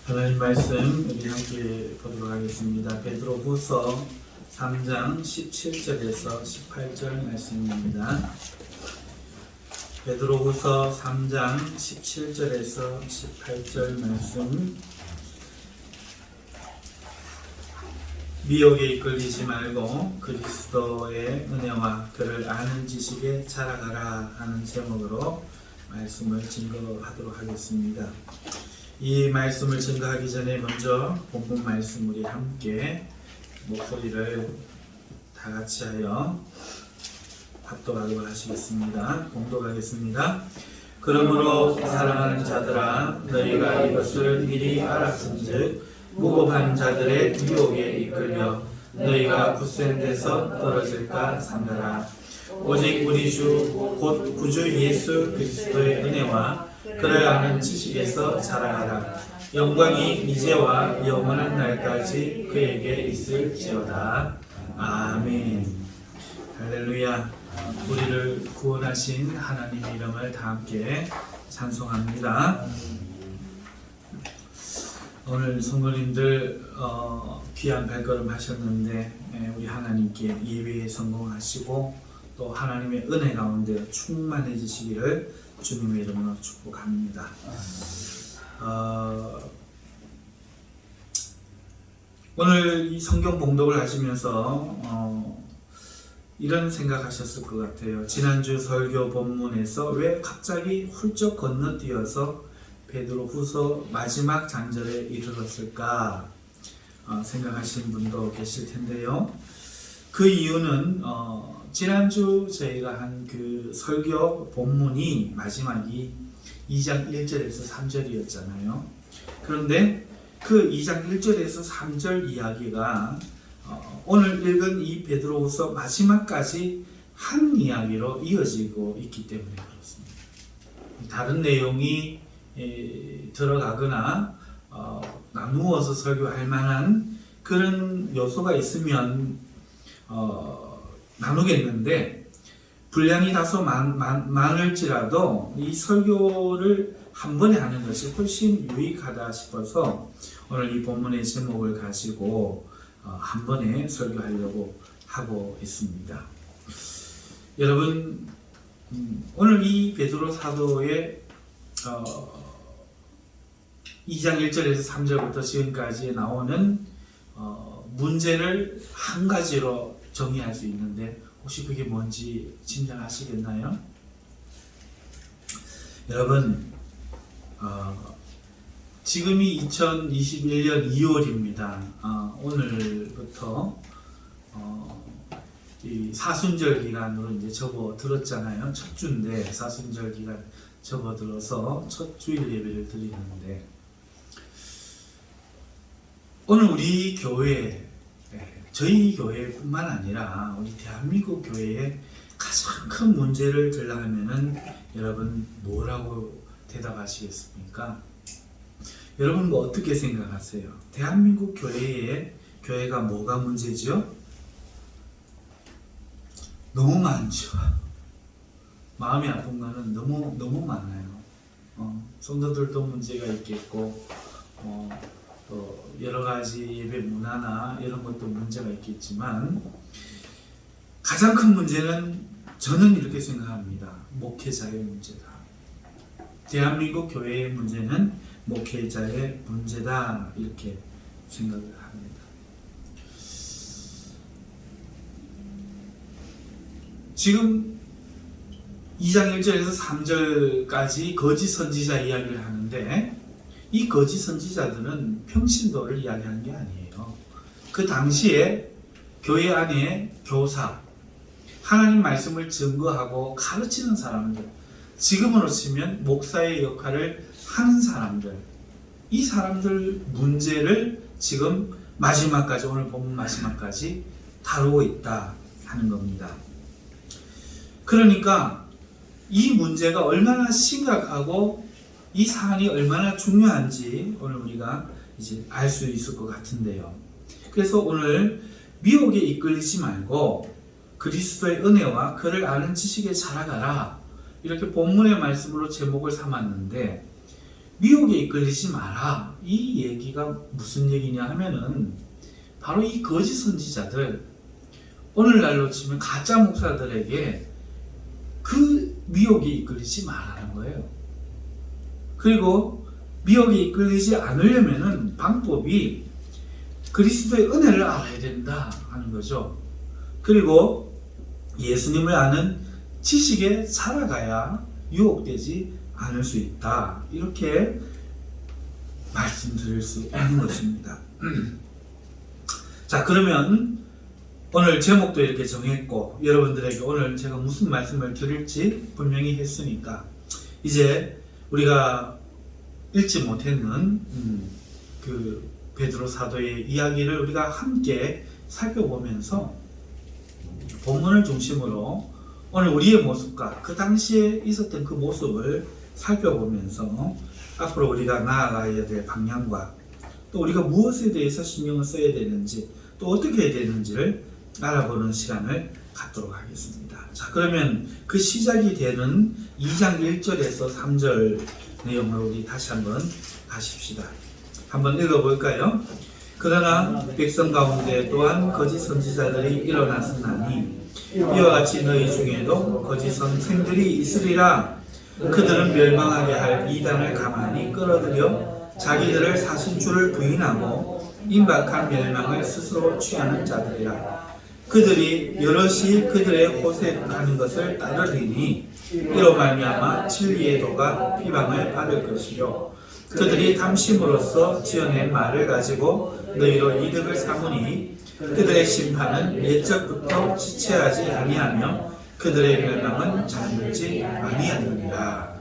하나님 말씀 우리 함께 보도록 하겠습니다. 베드로후서 3장 17절에서 18절 말씀입니다. 베드로후서 3장 17절에서 18절 말씀. 미혹에 이끌리지 말고 그리스도의 은혜와 그를 아는 지식에 자라가라 하는 제목으로 말씀을 증거하도록 하겠습니다. 이 말씀을 증거하기 전에 먼저 본문 말씀 우리 함께 목소리를 다 같이 하여 합독하도록 하시겠습니다. 공독하겠습니다. 그러므로 사랑하는 자들아 너희가 이것을 미리 알았은즉 무고한 자들의 유혹에 이끌려 너희가 굳센 데서 떨어질까 삼가라. 오직 우리 주 곧 구주 예수 그리스도의 은혜와 그를 아는 지식에서 자라가라. 영광이 이제와 영원한 날까지 그에게 있을지어다. 아멘. 할렐루야. 우리를 구원하신 하나님의 이름을 다 함께 찬송합니다. 오늘 성도님들 귀한 발걸음 하셨는데 우리 하나님께 예배에 성공하시고 또 하나님의 은혜 가운데 충만해지시기를 주님의 이름으로 축복합니다. 오늘 이 성경 봉독을 하시면서 이런 생각하셨을 것 같아요. 지난주 설교 본문에서 왜 갑자기 훌쩍 건너뛰어서 베드로후서 마지막 장절에 이르렀을까 생각하시는 분도 계실 텐데요. 그 이유는 지난주 저희가 한 그 설교 본문이 마지막이 2장 1절에서 3절이었잖아요. 그런데 그 2장 1절에서 3절 이야기가 오늘 읽은 이 베드로후서 마지막까지 한 이야기로 이어지고 있기 때문에 그렇습니다. 다른 내용이 들어가거나 나누어서 설교할 만한 그런 요소가 있으면 나누겠는데 분량이 다소 많을지라도 이 설교를 한 번에 하는 것이 훨씬 유익하다 싶어서 오늘 이 본문의 제목을 가지고 한 번에 설교하려고 하고 있습니다. 여러분, 오늘 이 베드로 사도의 2장 1절에서 3절부터 지금까지 나오는 문제를 한 가지로 정의할 수 있는데 혹시 그게 뭔지 짐작하시겠나요? 여러분, 지금이 2021년 2월입니다. 오늘부터 이 사순절 기간으로 이제 접어들었잖아요. 첫 주인데 사순절 기간 접어들어서 첫 주일 예배를 드리는데 오늘 우리 교회, 저희 교회뿐만 아니라 우리 대한민국 교회의 가장 큰 문제를 들라면은 여러분 뭐라고 대답하시겠습니까? 여러분 뭐 어떻게 생각하세요? 대한민국 교회가 뭐가 문제죠? 너무 많죠. 마음이 아픈 거는 너무 많아요. 성도들도 문제가 있겠고 또 여러 가지 예배 문화나 이런 것도 문제가 있겠지만 가장 큰 문제는 저는 이렇게 생각합니다. 목회자의 문제다. 대한민국 교회의 문제는 목회자의 문제다. 이렇게 생각을 합니다. 지금 2장 1절에서 3절까지 거짓 선지자 이야기를 하는데 이 거짓 선지자들은 평신도를 이야기하는 게 아니에요. 그 당시에 교회 안에 교사, 하나님 말씀을 증거하고 가르치는 사람들, 지금으로 치면 목사의 역할을 하는 사람들, 이 사람들 문제를 지금 마지막까지, 오늘 본문 마지막까지 다루고 있다 하는 겁니다. 그러니까 이 문제가 얼마나 심각하고 이 사안이 얼마나 중요한지 오늘 우리가 이제 알 수 있을 것 같은데요. 그래서 오늘 미혹에 이끌리지 말고 그리스도의 은혜와 그를 아는 지식에 자라가라. 이렇게 본문의 말씀으로 제목을 삼았는데 미혹에 이끌리지 마라. 이 얘기가 무슨 얘기냐 하면은 바로 이 거짓 선지자들, 오늘날로 치면 가짜 목사들에게 그 미혹에 이끌리지 말라는 거예요. 그리고 미혹에 이끌리지 않으려면은 방법이 그리스도의 은혜를 알아야 된다 하는 거죠. 그리고 예수님을 아는 지식에 살아가야 유혹되지 않을 수 있다. 이렇게 말씀드릴 수 있는 것입니다. 자, 그러면 오늘 제목도 이렇게 정했고 여러분들에게 오늘 제가 무슨 말씀을 드릴지 분명히 했으니까 이제 우리가 읽지 못했는 그 베드로 사도의 이야기를 우리가 함께 살펴보면서 본문을 중심으로 오늘 우리의 모습과 그 당시에 있었던 그 모습을 살펴보면서 앞으로 우리가 나아가야 될 방향과 또 우리가 무엇에 대해서 신경을 써야 되는지 또 어떻게 해야 되는지를 알아보는 시간을 갖도록 하겠습니다. 자, 그러면 그 시작이 되는 2장 1절에서 3절 내용을 우리 다시 한번 가십시다. 한번 읽어볼까요? 그러나 백성 가운데 또한 거짓 선지자들이 일어났으나니 이와 같이 너희 중에도 거짓 선생들이 있으리라. 그들은 멸망하게 할 이단을 가만히 끌어들여 자기들을 사신 줄을 부인하고 임박한 멸망을 스스로 취하는 자들이라. 그들이 여럿이 그들의 호색하는 것을 따르리니 이로 말미암아 진리의 도가 비방을 받을 것이요 그들이 탐심으로써 지어낸 말을 가지고 너희로 이득을 삼으니 그들의 심판은 옛적부터 지체하지 아니하며 그들의 멸망은 잠들지 아니하느니라.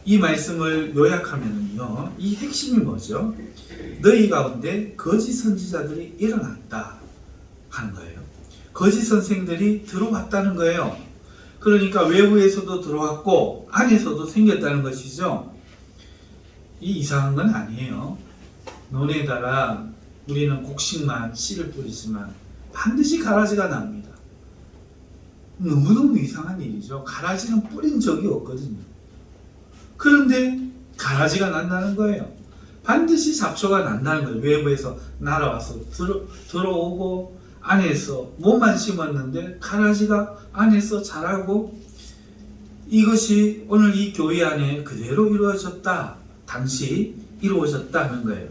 이 말씀을 요약하면요, 이 핵심이 뭐죠? 너희 가운데 거짓 선지자들이 일어났다 하는 거예요. 거짓 선생들이 들어왔다는 거예요. 그러니까 외부에서도 들어왔고 안에서도 생겼다는 것이죠. 이 이상한 건 아니에요. 논에다가 우리는 곡식만 씨를 뿌리지만 반드시 가라지가 납니다. 너무너무 이상한 일이죠. 가라지는 뿌린 적이 없거든요. 그런데 가라지가 난다는 거예요. 반드시 잡초가 난다는 거예요. 외부에서 날아와서 들어오고 안에서 몸만 심었는데 가라지가 안에서 자라고, 이것이 오늘 이 교회 안에 그대로 이루어졌다. 당시 이루어졌다는 거예요.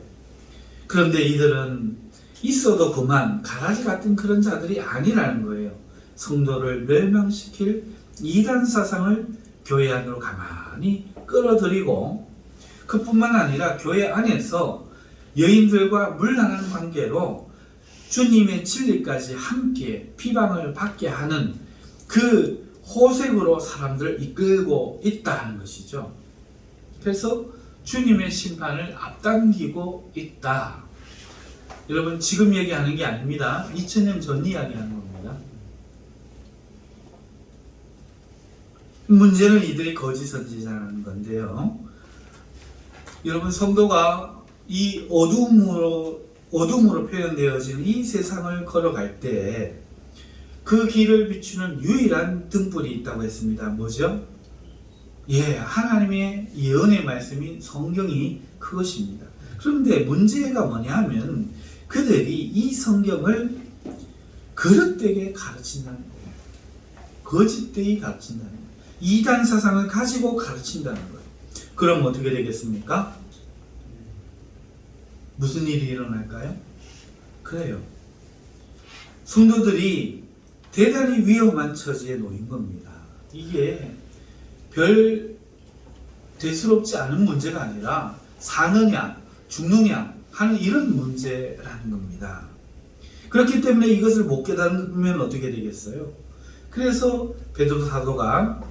그런데 이들은 있어도 그만 가라지 같은 그런 자들이 아니라는 거예요. 성도를 멸망시킬 이단 사상을 교회 안으로 가만히 끌어들이고, 그뿐만 아니라 교회 안에서 여인들과 물란한 관계로 주님의 진리까지 함께 비방을 받게 하는 그 호색으로 사람들을 이끌고 있다는 것이죠. 그래서 주님의 심판을 앞당기고 있다. 여러분, 지금 얘기하는 게 아닙니다. 2000년 전 이야기하는 겁니다. 문제는 이들이 거짓 선지자라는 건데요. 여러분, 성도가 이 어둠으로 표현되어진 이 세상을 걸어갈 때 그 길을 비추는 유일한 등불이 있다고 했습니다. 뭐죠? 하나님의 예언의 말씀인 성경이 그것입니다. 그런데 문제가 뭐냐 하면 그들이 이 성경을 그릇되게 가르친다는 거예요. 거짓되게 가르친다는 거예요. 이단 사상을 가지고 가르친다는 거예요. 그럼 어떻게 되겠습니까? 무슨 일이 일어날까요? 그래요. 성도들이 대단히 위험한 처지에 놓인 겁니다. 이게 별 대수롭지 않은 문제가 아니라 사느냐 죽느냐 하는 이런 문제라는 겁니다. 그렇기 때문에 이것을 못 깨닫으면 어떻게 되겠어요? 그래서 베드로 사도가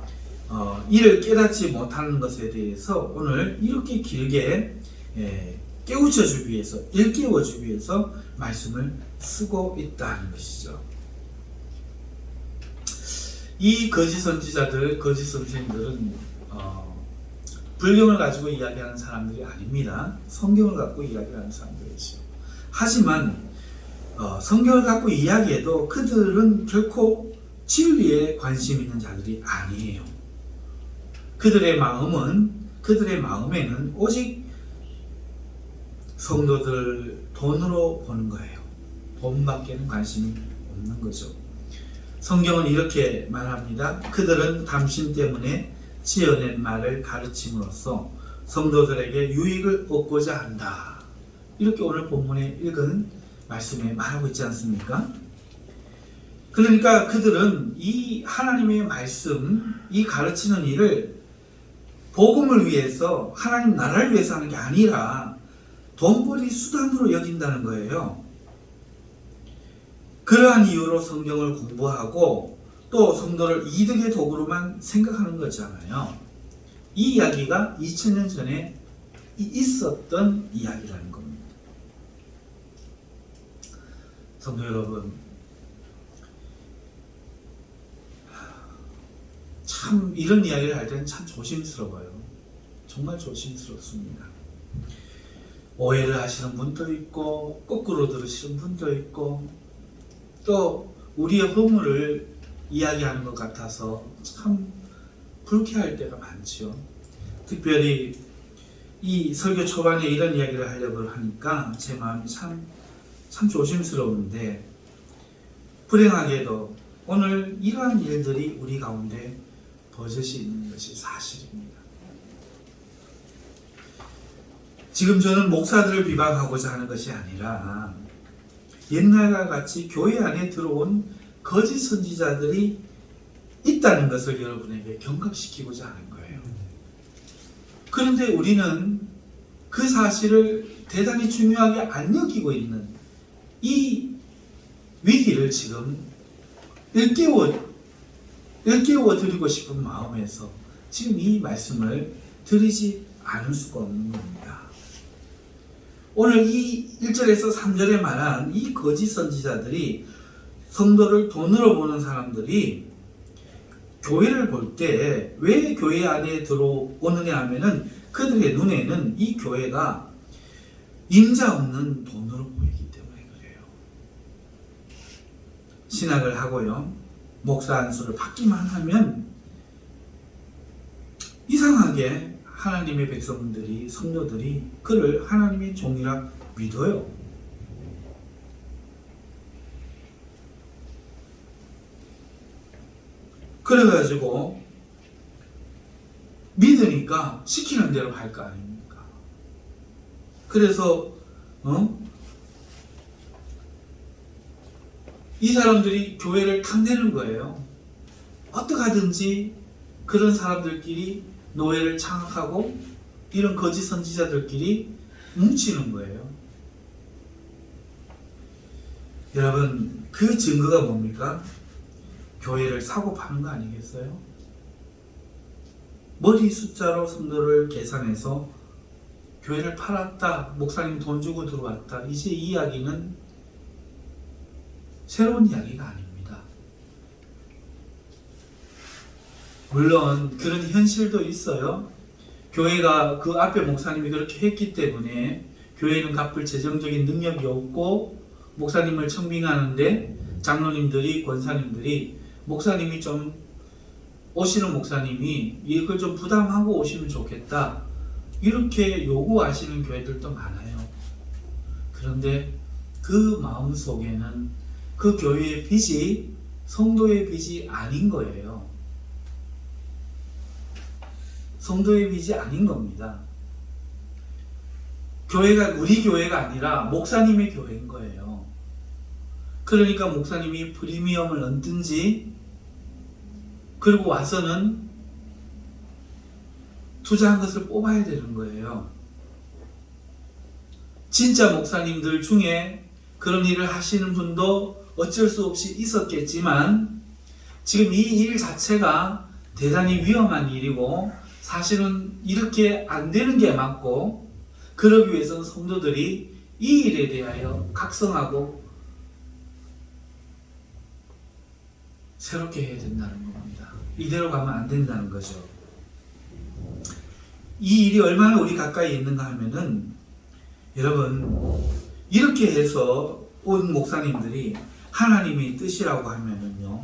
이를 깨닫지 못하는 것에 대해서 오늘 이렇게 길게 깨우쳐주기 위해서, 일깨워주기 위해서 말씀을 쓰고 있다는 것이죠. 이 거짓 선지자들, 거짓 선생들은 불경을 가지고 이야기하는 사람들이 아닙니다. 성경을 갖고 이야기하는 사람들이죠. 하지만 성경을 갖고 이야기해도 그들은 결코 진리에 관심 있는 자들이 아니에요. 그들의 마음은 그들의 마음에는 오직 성도들 돈으로 보는 거예요. 돈밖에는 관심이 없는 거죠. 성경은 이렇게 말합니다. 그들은 당신 때문에 지어낸 말을 가르침으로써 성도들에게 유익을 얻고자 한다. 이렇게 오늘 본문에 읽은 말씀에 말하고 있지 않습니까? 그러니까 그들은 이 하나님의 말씀, 이 가르치는 일을 복음을 위해서, 하나님 나라를 위해서 하는 게 아니라 돈벌이 수단으로 여긴다는 거예요. 그러한 이유로 성경을 공부하고 또 성도를 이득의 도구로만 생각하는 거잖아요. 이 이야기가 2000년 전에 있었던 이야기라는 겁니다. 성도 여러분, 참 이런 이야기를 할 때는 참 조심스러워요. 정말 조심스럽습니다. 오해를 하시는 분도 있고 거꾸로 들으시는 분도 있고 또 우리의 허물을 이야기하는 것 같아서 참 불쾌할 때가 많죠. 특별히 이 설교 초반에 이런 이야기를 하려고 하니까 제 마음이 참 조심스러운데, 불행하게도 오늘 이러한 일들이 우리 가운데 버젓이 있는 것이 사실입니다. 지금 저는 목사들을 비방하고자 하는 것이 아니라 옛날과 같이 교회 안에 들어온 거짓 선지자들이 있다는 것을 여러분에게 경각시키고자 하는 거예요. 그런데 우리는 그 사실을 대단히 중요하게 안 여기고 있는 이 위기를 지금 일깨워 드리고 싶은 마음에서 지금 이 말씀을 드리지 않을 수가 없는 겁니다. 오늘 이 1절에서 3절에 말한 이 거짓 선지자들이, 성도를 돈으로 보는 사람들이 교회를 볼 때 왜 교회 안에 들어오느냐 하면은 그들의 눈에는 이 교회가 임자 없는 돈으로 보이기 때문에 그래요. 신학을 하고요, 목사 안수를 받기만 하면 이상하게 하나님의 백성들이, 성도들이 그를 하나님의 종이라 믿어요. 그래가지고 믿으니까 시키는 대로 할 거 아닙니까? 그래서 이 사람들이 교회를 탐내는 거예요. 어떻게 하든지 그런 사람들끼리 노예를 장악하고 이런 거짓 선지자들끼리 뭉치는 거예요. 여러분, 그 증거가 뭡니까? 교회를 사고 파는 거 아니겠어요? 머리 숫자로 성도를 계산해서 교회를 팔았다, 목사님 돈 주고 들어왔다, 이제 이 이야기는 새로운 이야기가 아닙니다. 물론 그런 현실도 있어요. 교회가 그 앞에 목사님이 그렇게 했기 때문에 교회는 갚을 재정적인 능력이 없고 목사님을 청빙하는데 장로님들이, 권사님들이 목사님이 좀, 오시는 목사님이 이걸 좀 부담하고 오시면 좋겠다, 이렇게 요구하시는 교회들도 많아요. 그런데 그 마음 속에는 그 교회의 빚이 성도의 빚이 아닌 거예요. 성도의 빚이 아닌 겁니다. 교회가 우리 교회가 아니라 목사님의 교회인 거예요. 그러니까 목사님이 프리미엄을 얻든지, 그리고 와서는 투자한 것을 뽑아야 되는 거예요. 진짜 목사님들 중에 그런 일을 하시는 분도 어쩔 수 없이 있었겠지만, 지금 이 일 자체가 대단히 위험한 일이고 사실은 이렇게 안 되는 게 맞고, 그러기 위해서는 성도들이 이 일에 대하여 각성하고 새롭게 해야 된다는 겁니다. 이대로 가면 안 된다는 거죠. 이 일이 얼마나 우리 가까이 있는가 하면은, 여러분, 이렇게 해서 온 목사님들이 하나님의 뜻이라고 하면은요,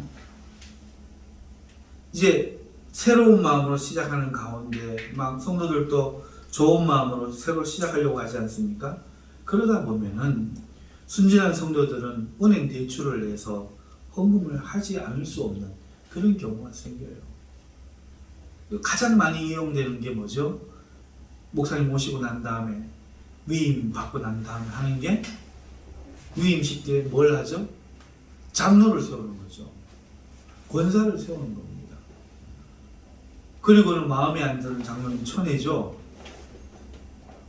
이제 새로운 마음으로 시작하는 가운데 막 성도들도 좋은 마음으로 새로 시작하려고 하지 않습니까? 그러다 보면은 순진한 성도들은 은행 대출을 내서 헌금을 하지 않을 수 없는 그런 경우가 생겨요. 가장 많이 이용되는 게 뭐죠? 목사님 모시고 난 다음에 위임 받고 난 다음에 하는 게 위임식 때 뭘 하죠? 장로를 세우는 거죠. 권사를 세우는 겁니다. 그리고는 마음에 안 드는 장로님 쳐내죠.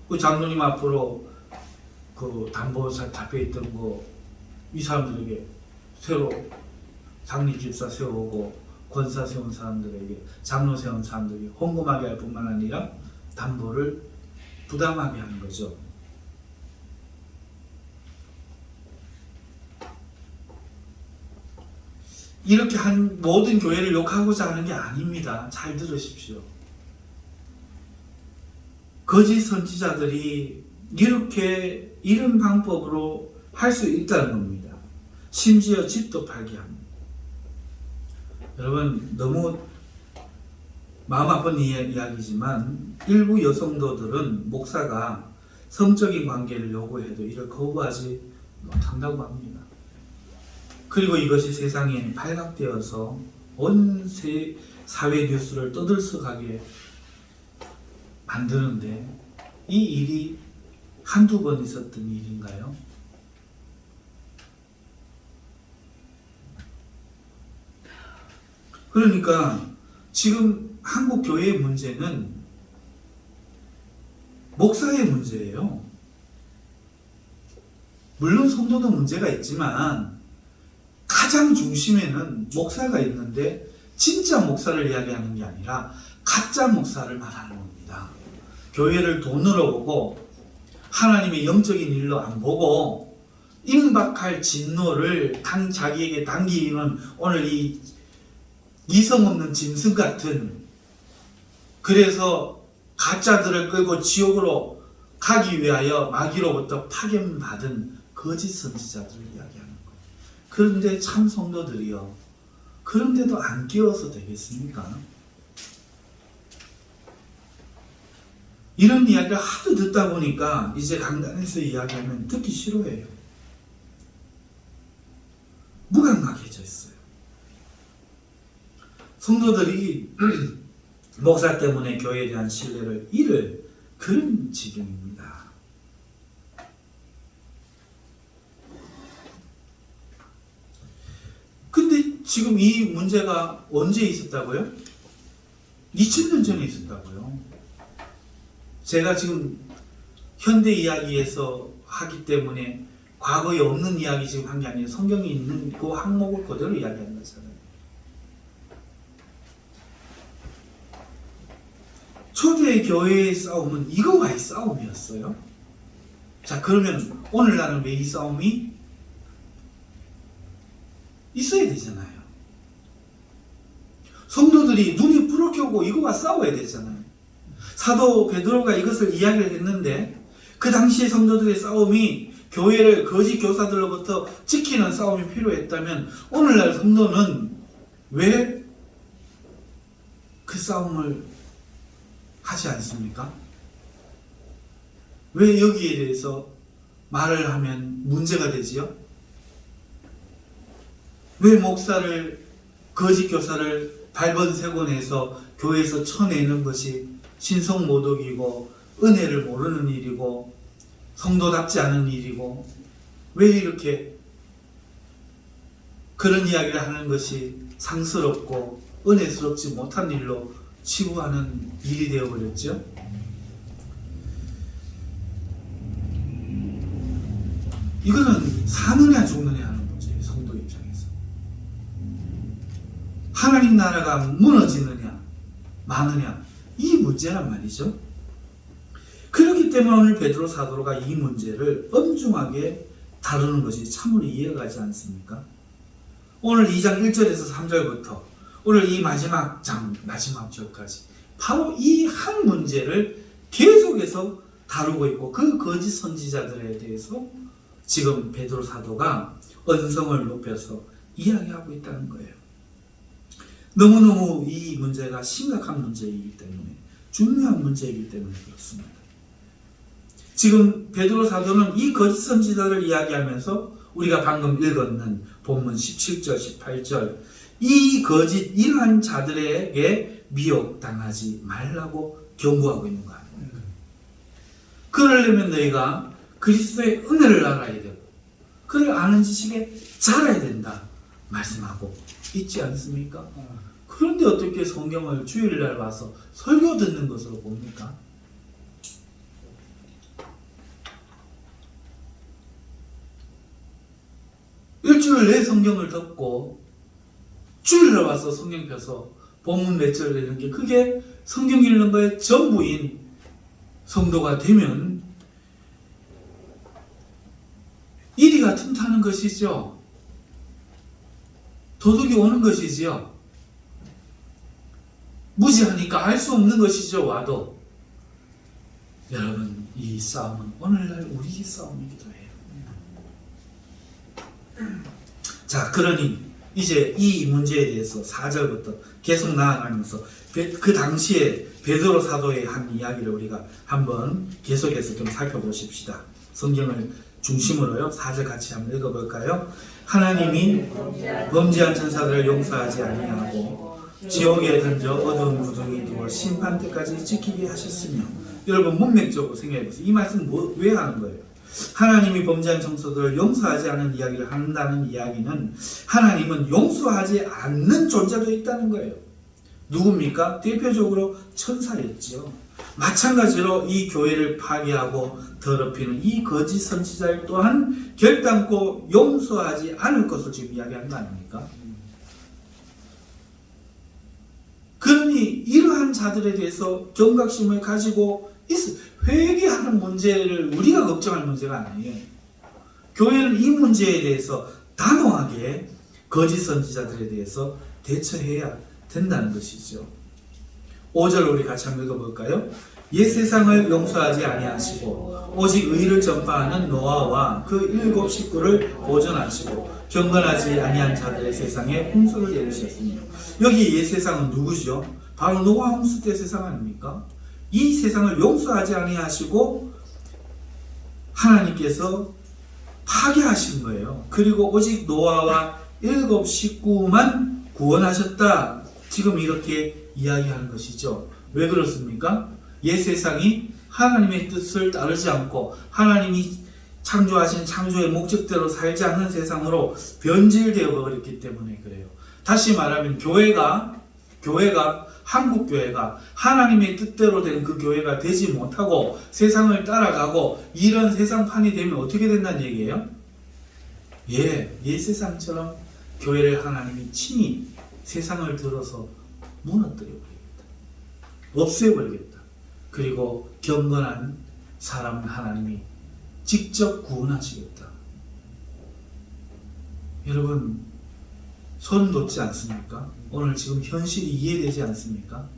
그 장로님 앞으로 그 담보 잡혀있던 거 이 사람들에게 새로 장리 집사 세우고 권사 세운 사람들에게 장로 세운 사람들에게 헌금하게 할 뿐만 아니라 담보를 부담하게 하는 거죠. 이렇게 한 모든 교회를 욕하고자 하는 게 아닙니다. 잘 들으십시오. 거짓 선지자들이 이렇게 이런 방법으로 할 수 있다는 겁니다. 심지어 집도 팔게 합니다. 여러분, 너무 마음 아픈 이야기지만 일부 여성도들은 목사가 성적인 관계를 요구해도 이를 거부하지 못한다고 합니다. 그리고 이것이 세상에 발각되어서 온 사회 뉴스를 떠들썩하게 만드는데 이 일이 한두 번 있었던 일인가요? 그러니까 지금 한국 교회의 문제는 목사의 문제예요. 물론 성도도 문제가 있지만 가장 중심에는 목사가 있는데 진짜 목사를 이야기하는 게 아니라 가짜 목사를 말하는 겁니다. 교회를 돈으로 보고 하나님의 영적인 일로 안 보고 임박할 진노를 자기에게 당기는 오늘 이 이성 없는 짐승 같은, 그래서 가짜들을 끌고 지옥으로 가기 위하여 마귀로부터 파견받은 거짓 선지자들을 이야기하는 거예요. 그런데 참 성도들이요, 그런데도 안 깨워서 되겠습니까? 이런 이야기를 하도 듣다 보니까 이제 강단에서 이야기하면 듣기 싫어해요. 무감각해져 있어요. 성도들이 목사 때문에 교회에 대한 신뢰를 잃을 그런 지경입니다. 근데 지금 이 문제가 언제 있었다고요? 2000년 전에 있었다고요. 제가 지금 현대 이야기에서 하기 때문에 과거에 없는 이야기 지금 한 게 아니에요. 성경에 있는 그 항목을 그대로 이야기하는 거잖아요. 초대 교회의 싸움은 이거와의 싸움이었어요. 자, 그러면 오늘날은 왜 이 싸움이 있어야 되잖아요. 성도들이 눈이 부럽게 오고 이거와 싸워야 되잖아요. 사도 베드로가 이것을 이야기를 했는데 그 당시의 성도들의 싸움이 교회를 거짓 교사들로부터 지키는 싸움이 필요했다면 오늘날 성도는 왜 그 싸움을 하지 않습니까? 왜 여기에 대해서 말을 하면 문제가 되지요? 왜 목사를, 거짓 교사를 발본색원 해서 교회에서 쳐내는 것이 신성모독이고 은혜를 모르는 일이고 성도답지 않은 일이고, 왜 이렇게 그런 이야기를 하는 것이 상스럽고 은혜스럽지 못한 일로 치부하는 일이 되어버렸죠? 이거는 사느냐 죽느냐 하는 문제예요. 성도 입장에서. 하나님 나라가 무너지느냐 마느냐, 이 문제란 말이죠. 그렇기 때문에 오늘 베드로 사도가 이 문제를 엄중하게 다루는 것이 참으로 이해가 가지 않습니까? 오늘 2장 1절에서 3절부터 오늘 이 마지막 절까지 바로 이 한 문제를 계속해서 다루고 있고, 그 거짓 선지자들에 대해서 지금 베드로 사도가 언성을 높여서 이야기하고 있다는 거예요. 너무너무 이 문제가 심각한 문제이기 때문에, 중요한 문제이기 때문에 그렇습니다. 지금 베드로 사도는 이 거짓 선지자를 이야기하면서 우리가 방금 읽었는 본문 17절, 18절, 이 거짓 이러한 자들에게 미혹당하지 말라고 경고하고 있는 거 아닙니까? 그러려면 너희가 그리스도의 은혜를 알아야 되고 그를 아는 지식에 자라야 된다 말씀하고 있지 않습니까? 그런데 어떻게 성경을 주일날 와서 설교 듣는 것으로 봅니까? 일주일 내 성경을 듣고 주일날 와서 성경 펴서 본문 몇 절 되는 게 그게 성경 읽는 거의 전부인 성도가 되면 이리가 틈타는 것이죠. 도둑이 오는 것이지요. 무지하니까 알 수 없는 것이죠. 와도. 여러분, 이 싸움은 오늘날 우리의 싸움이기도 해요. 자, 그러니 이제 이 문제에 대해서 4절부터 계속 나아가면서 그 당시에 베드로 사도의 한 이야기를 우리가 한번 계속해서 좀 살펴보십시다. 성경을 중심으로요. 4절 같이 한번 읽어볼까요? 하나님이 범죄한 천사들을 용서하지 아니하고 지옥에 던져 어두운 구덩이에 두어 심판 때까지 지키게 하셨으며, 여러분 문맥적으로 생각해보세요. 이 말씀 왜 하는 거예요? 하나님이 범죄한 천사들을 용서하지 않는 이야기를 한다는 이야기는 하나님은 용서하지 않는 존재도 있다는 거예요. 누굽니까? 대표적으로 천사였죠. 마찬가지로 이 교회를 파괴하고 더럽히는 이 거짓 선지자를 또한 결단코 용서하지 않을 것을 지금 이야기하는 거 아닙니까? 그러니 이러한 자들에 대해서 경각심을 가지고 회개하는 문제를 우리가 걱정할 문제가 아니에요. 교회는 이 문제에 대해서 단호하게 거짓 선지자들에 대해서 대처해야 된다는 것이죠. 5절 우리 같이 한번 읽어볼까요? 옛 세상을 용서하지 아니하시고 오직 의를 전파하는 노아와 그 7 식구를 보존하시고 경건하지 아니한 자들의 세상에 홍수를 내리셨으며, 여기 옛 세상은 누구죠? 바로 노아 홍수 때 세상 아닙니까? 이 세상을 용서하지 아니하시고 하나님께서 파괴하신 거예요. 그리고 오직 노아와 7 식구만 구원하셨다. 지금 이렇게 이야기하는 것이죠. 왜 그렇습니까? 옛 세상이 하나님의 뜻을 따르지 않고 하나님이 창조하신 창조의 목적대로 살지 않는 세상으로 변질되어 버렸기 때문에 그래요. 다시 말하면 한국 교회가 하나님의 뜻대로 된 그 교회가 되지 못하고 세상을 따라가고 이런 세상판이 되면 어떻게 된다는 얘기예요? 옛 세상처럼 교회를 하나님이 친히 세상을 들어서 무너뜨려 버리겠다. 없애버리겠다. 그리고 경건한 사람 하나님이 직접 구원하시겠다. 여러분 소름 돋지 않습니까? 오늘 지금 현실이 이해되지 않습니까?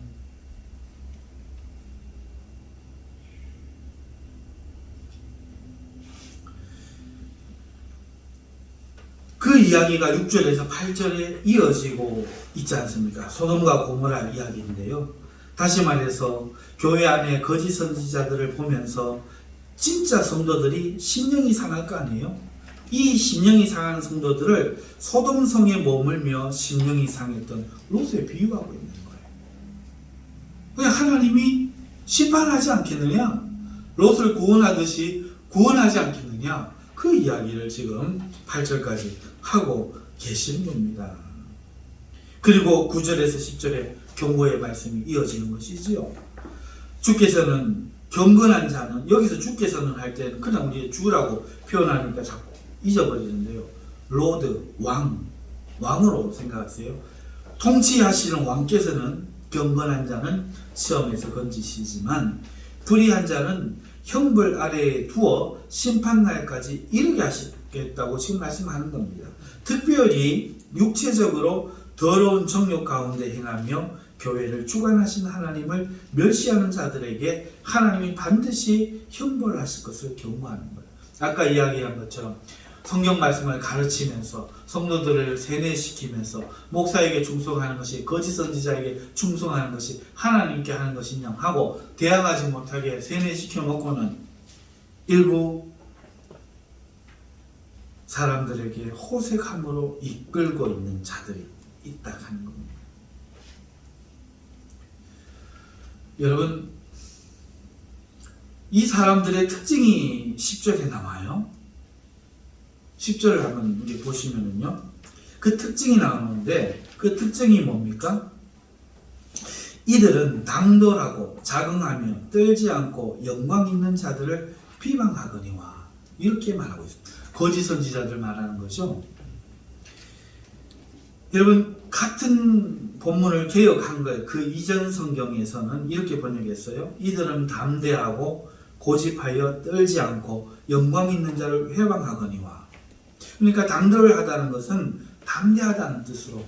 그 이야기가 6절에서 8절에 이어지고 있지 않습니까? 소돔과 고모라 이야기인데요. 다시 말해서 교회 안에 거짓 선지자들을 보면서 진짜 성도들이 심령이 상할 거 아니에요? 이 심령이 상한 성도들을 소돔성에 머물며 심령이 상했던 롯에 비유하고 있는 거예요. 그냥 하나님이 심판하지 않겠느냐? 롯을 구원하듯이 구원하지 않겠느냐? 그 이야기를 지금 8절까지 하고 계시는 겁니다. 그리고 9절에서 10절에 경고의 말씀이 이어지는 것이지요. 주께서는 경건한 자는, 여기서 주께서는 할 때는 그냥 우리 주라고 표현하니까 자꾸 잊어버리는데요. 로드, 왕으로 생각하세요. 통치하시는 왕께서는 경건한 자는 시험에서 건지시지만 불의한 자는 형벌 아래에 두어 심판날까지 이르게 하시겠다고 지금 말씀하는 겁니다. 특별히 육체적으로 더러운 정욕 가운데 행하며 교회를 주관하신 하나님을 멸시하는 자들에게 하나님이 반드시 형벌하실 것을 경고하는 거예요. 아까 이야기한 것처럼 성경 말씀을 가르치면서 성도들을 세뇌시키면서 목사에게 충성하는 것이 거짓 선지자에게 충성하는 것이 하나님께 하는 것이냐 하고 대항하지 못하게 세뇌시켜 놓고는 일부 사람들에게 호색함으로 이끌고 있는 자들이 있다 하는 겁니다. 여러분, 이 사람들의 특징이 10절에 나와요. 10절을 한번 이렇게 보시면은요, 그 특징이 나오는데 그 특징이 뭡니까? 이들은 당돌하고 자긍하며 떨지 않고 영광 있는 자들을 비방하거니와, 이렇게 말하고 있습니다. 거짓 선지자들 말하는 거죠. 여러분, 같은 본문을 개역한 거예요. 그 이전 성경에서는 이렇게 번역했어요. 이들은 담대하고 고집하여 떨지 않고 영광 있는 자를 회방하거니와. 그러니까 당돌하다는 것은 담대하다는 뜻으로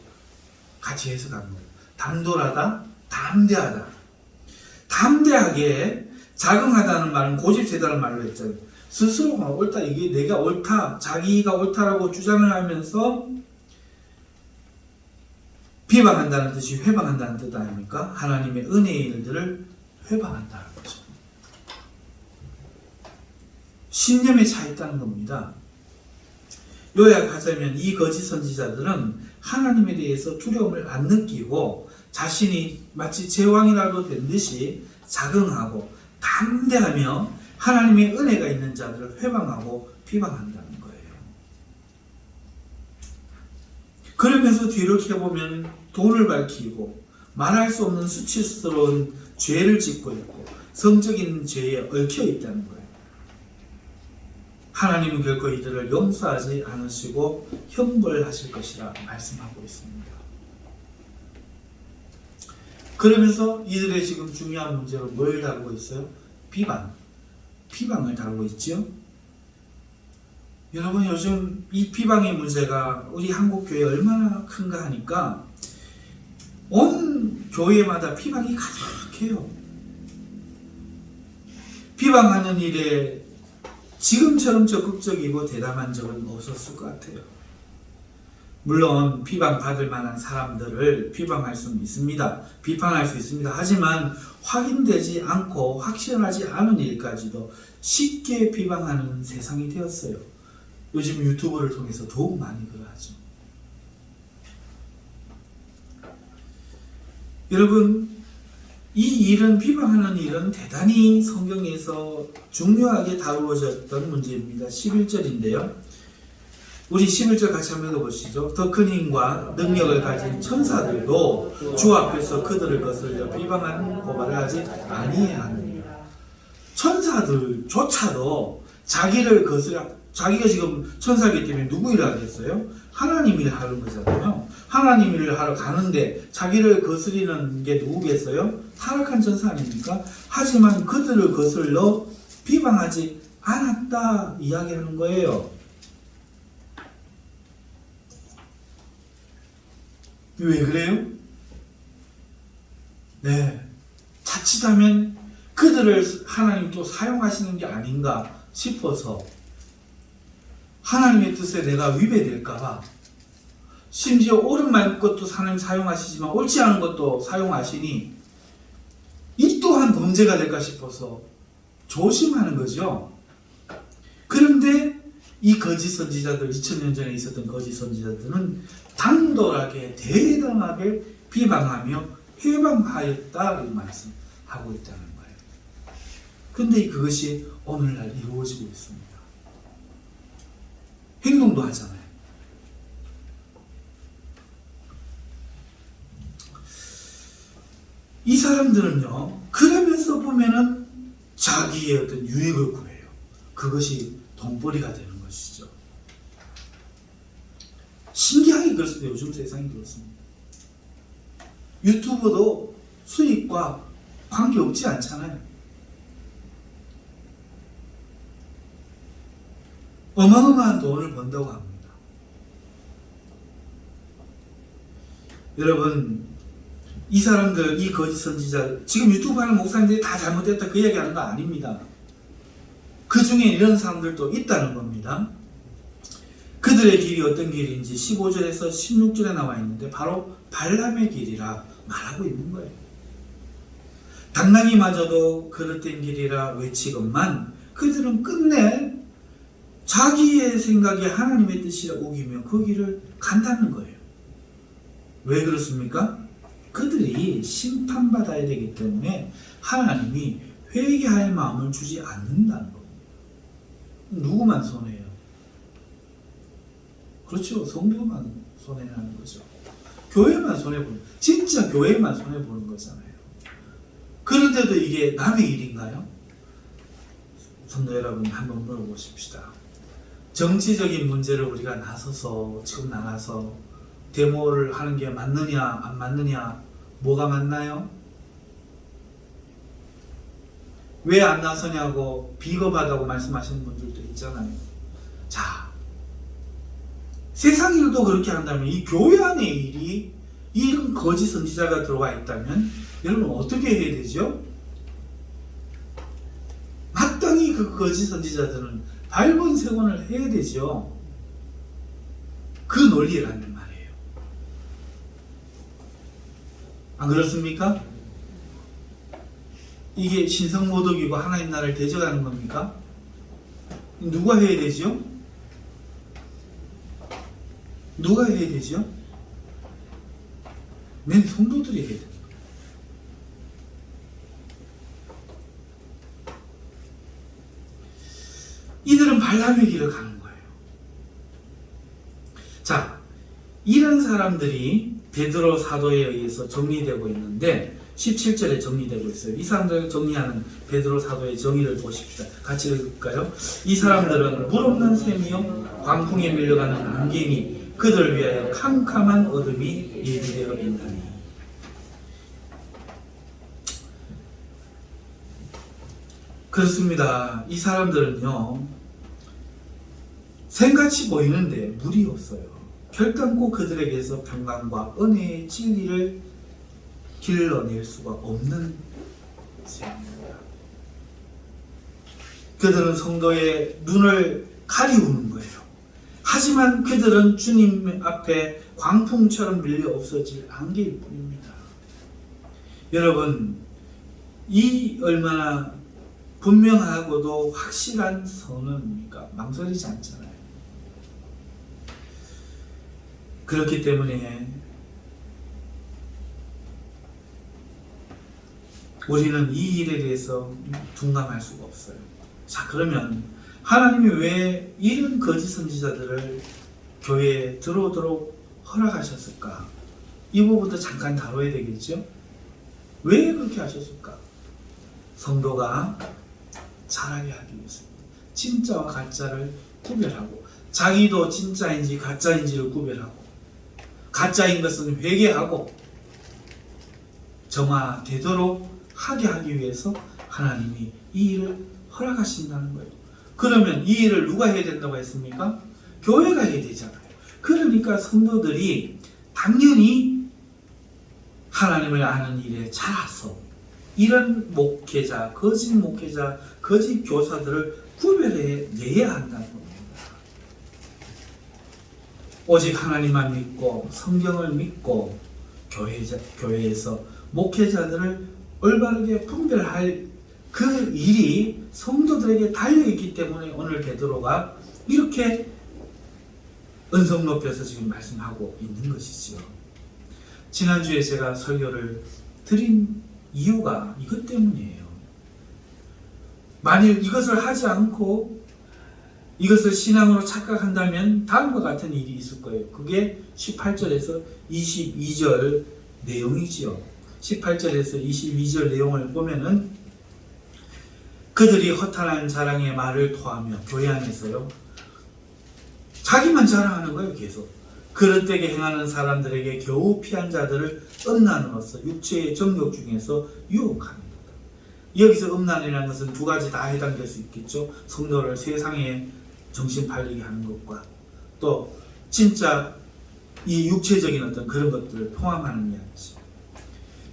같이 해석한 거예요. 당돌하다, 담대하다. 담대하게 자긍하다는 말은 고집세다는 말로 했잖아요. 스스로가 옳다, 이게 내가 옳다, 자기가 옳다라고 주장을 하면서 비방한다는 뜻이 회방한다는 뜻 아닙니까? 하나님의 은혜의 일들을 회방한다는 거죠. 신념에 차 있다는 겁니다. 요약하자면 이 거짓 선지자들은 하나님에 대해서 두려움을 안 느끼고 자신이 마치 제왕이라도 된 듯이 자긍하고 담대하며 하나님의 은혜가 있는 자들을 회방하고 비방한다는 거예요. 그러면서 뒤를 캐보면 돈을 밝히고 말할 수 없는 수치스러운 죄를 짓고 있고 성적인 죄에 얽혀 있다는 거예요. 하나님은 결코 이들을 용서하지 않으시고 형벌하실 것이라 말씀하고 있습니다. 그러면서 이들의 지금 중요한 문제로 뭘 다루고 있어요? 비방을 다루고 있죠. 여러분, 요즘 이 비방의 문제가 우리 한국교회에 얼마나 큰가 하니까 온 교회마다 비방이 가득해요. 비방하는 일에 지금처럼 적극적이고 대담한 적은 없었을 것 같아요. 물론 비방받을 만한 사람들을 비방할 수는 있습니다. 비판할 수 있습니다. 하지만 확인되지 않고 확실하지 않은 일까지도 쉽게 비방하는 세상이 되었어요. 요즘 유튜브를 통해서 더욱 많이 그러하죠. 여러분, 이 일은, 비방하는 일은 대단히 성경에서 중요하게 다루어졌던 문제입니다. 11절인데요. 우리 11절 같이 한번 읽어보시죠. 더 큰 힘과 능력을 가진 천사들도 주 앞에서 그들을 거슬려 비방하는 고발을 하지 아니해야 하느니라. 천사들조차도 자기를 거슬려, 자기가 지금 천사이기 때문에 누구 일을 하겠어요? 하나님 일을 하는 거잖아요. 하나님 일을 하러 가는데 자기를 거스리는 게 누구겠어요? 타락한 천사 아닙니까? 하지만 그들을 거슬러 비방하지 않았다 이야기하는 거예요. 왜 그래요? 네, 자칫하면 그들을 하나님 또 사용하시는 게 아닌가 싶어서 하나님의 뜻에 내가 위배될까봐, 심지어 옳은 말 것도 하나님 사용하시지만 옳지 않은 것도 사용하시니 이 또한 범죄가 될까 싶어서 조심하는 거죠. 그런데 이 거짓 선지자들, 2000년 전에 있었던 거짓 선지자들은 당돌하게 대담하게 비방하며 회방하였다 이 말씀하고 있다는 거예요. 그런데 그것이 오늘날 이루어지고 있습니다. 행동도 하잖아요. 이 사람들은요, 그러면서 보면은 자기의 어떤 유익을 구해요. 그것이 돈벌이가 되는 것이죠. 신기하게 그렇습니다. 요즘 세상이 그렇습니다. 유튜브도 수익과 관계없지 않잖아요. 어마어마한 돈을 번다고 합니다. 여러분, 이 사람들, 이 거짓 선지자, 지금 유튜브 하는 목사님들이 다 잘못됐다 그 얘기하는 거 아닙니다. 그 중에 이런 사람들도 있다는 겁니다. 그들의 길이 어떤 길인지 15절에서 16절에 나와 있는데 바로 발람의 길이라 말하고 있는 거예요. 당나귀마저도 그릇된 길이라 외치건만 그들은 끝내 자기의 생각이 하나님의 뜻이라 우기며 그 길을 간다는 거예요. 왜 그렇습니까? 그들이 심판받아야 되기 때문에 하나님이 회개할 마음을 주지 않는다는 겁니다. 누구만 손해요? 그렇죠. 성도만 손해라는 거죠. 교회만 손해보는, 진짜 교회만 손해보는 거잖아요. 그런데도 이게 남의 일인가요? 성도 여러분, 한번 물어보십시다. 정치적인 문제를 우리가 나서서 지금 나가서 데모를 하는 게 맞느냐 안 맞느냐, 뭐가 맞나요? 왜 안 나서냐고 비겁하다고 말씀하시는 분들도 있잖아요. 자, 세상 일도 그렇게 한다면 이 교회 안의 일이 이런 거짓 선지자가 들어와 있다면 여러분 어떻게 해야 되죠? 마땅히 그 거짓 선지자들은 밟은 세원을 해야 되죠. 그 논리라는 말이에요. 안 그렇습니까? 이게 신성모독이고 하나님 나라를 대적하는 겁니까? 누가 해야 되죠? 누가 해야 되죠? 맨 성도들이 해야 됩니다. 이들은 발람의 길을 가는 거예요. 자, 이런 사람들이 베드로 사도에 의해서 정리되고 있는데 17절에 정리되고 있어요. 이 사람들을 정리하는 베드로 사도의 정의를 보십시다. 같이 읽을까요? 이 사람들은 물 없는 샘이요 광풍에 밀려가는 안개니 그들을 위하여 캄캄한 어둠이 예비되어 있나니. 그렇습니다. 이 사람들은요, 샘같이 보이는데 물이 없어요. 결단코 그들에게서 평강과 은혜의 진리를 길러낼 수가 없는 샘입니다. 그들은 성도의 눈을 가리우는 거예요. 하지만 그들은 주님 앞에 광풍처럼 밀려 없어질 안개일 뿐입니다. 여러분, 이 얼마나 분명하고도 확실한 선언입니까? 망설이지 않잖아요. 그렇기 때문에 우리는 이 일에 대해서 둔감할 수가 없어요. 자, 그러면 하나님이 왜 이런 거짓 선지자들을 교회에 들어오도록 허락하셨을까? 이 부분도 잠깐 다뤄야 되겠죠? 왜 그렇게 하셨을까? 성도가 잘하게 하기 위해서입니다. 진짜와 가짜를 구별하고, 자기도 진짜인지 가짜인지를 구별하고, 가짜인 것은 회개하고 정화되도록 하게 하기 위해서 하나님이 이 일을 허락하신다는 거예요. 그러면 이 일을 누가 해야 된다고 했습니까? 교회가 해야 되잖아요. 그러니까 성도들이 당연히 하나님을 아는 일에 잘해서 이런 목회자, 거짓 교사들을 구별해 내야 한다는 겁니다. 오직 하나님만 믿고 성경을 믿고 교회에서 목회자들을 올바르게 분별할 그 일이 성도들에게 달려있기 때문에 오늘 베드로가 이렇게 은성 높여서 지금 말씀하고 있는 것이지요. 지난주에 제가 설교를 드린 이유가 이것 때문이에요. 만일 이것을 하지 않고 이것을 신앙으로 착각한다면 다음과 같은 일이 있을 거예요. 그게 18절에서 22절 내용이지요. 18절에서 22절 내용을 보면은 그들이 허탄한 자랑의 말을 토하며 교회 안에서요, 자기만 자랑하는 거예요. 계속 그릇되게 행하는 사람들에게 겨우 피한 자들을 음란으로서 육체의 정욕 중에서 유혹합니다. 여기서 음란이라는 것은 두 가지 다 해당될 수 있겠죠. 성도를 세상에 정신 팔리게 하는 것과 또 진짜 이 육체적인 어떤 그런 것들을 포함하는 이야기죠.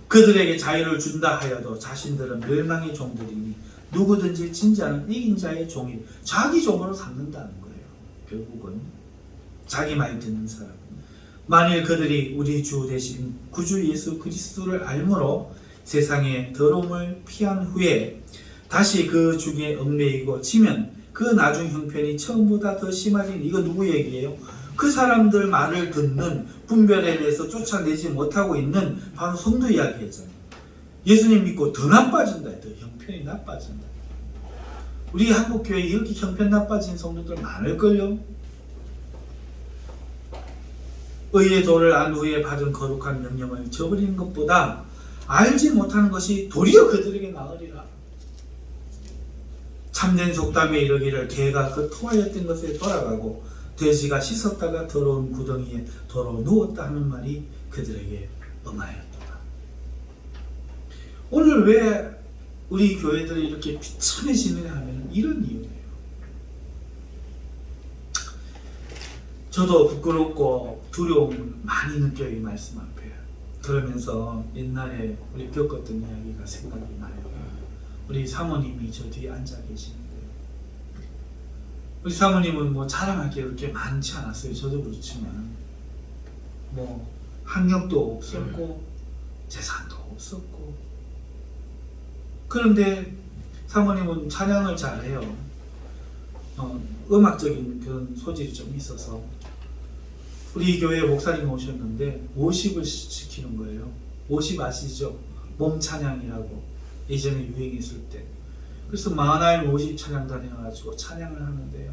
그들에게 자유를 준다 하여도 자신들은 멸망의 종들이니 누구든지 진짜는 이긴 자의 종이 자기 종으로 삼는다는 거예요. 결국은 자기 말 듣는 사람. 만일 그들이 우리 주 대신 구주 예수 그리스도를 알므로 세상의 더러움을 피한 후에 다시 그 중에 얽매이고 지면 그 나중 형편이 처음보다 더 심해진, 이거 누구 얘기예요? 그 사람들 말을 듣는 분별에 대해서 쫓아내지 못하고 있는 바로 성도 이야기했잖아요. 예수님 믿고 더 나빠진다, 더 형편이 나빠진다. 우리 한국교회에 이렇게 형편 나빠진 성도들 많을걸요? 의의 도를 안 후에 받은 거룩한 명령을 저버리는 것보다 알지 못하는 것이 도리어 그들에게 나으리라. 참된 속담에 이르기를 개가 그 토하였던 것에 돌아가고 돼지가 씻었다가 더러운 구덩이에 도로 누웠다 하는 말이 그들에게 응하였도다. 오늘 왜 우리 교회들이 이렇게 비참해지느냐 하면 이런 이유예요. 저도 부끄럽고 두려움 많이 느껴요, 이 말씀 앞에. 그러면서 옛날에 우리 겪었던 이야기가 생각이 나요. 우리 사모님이 저 뒤에 앉아 계시는데, 우리 사모님은 뭐 자랑할 게 그렇게 많지 않았어요. 저도 그렇지만 뭐 학력도 없었고 재산도 없었고, 그런데 사모님은 찬양을 잘해요. 음악적인 그런 소질이 좀 있어서 우리 교회에 목사님 오셨는데 50을 시키는 거예요. 50 아시죠? 몸 찬양이라고 예전에 유행했을 때. 그래서 마하나임 50 찬양단 해가지고 찬양을 하는데요.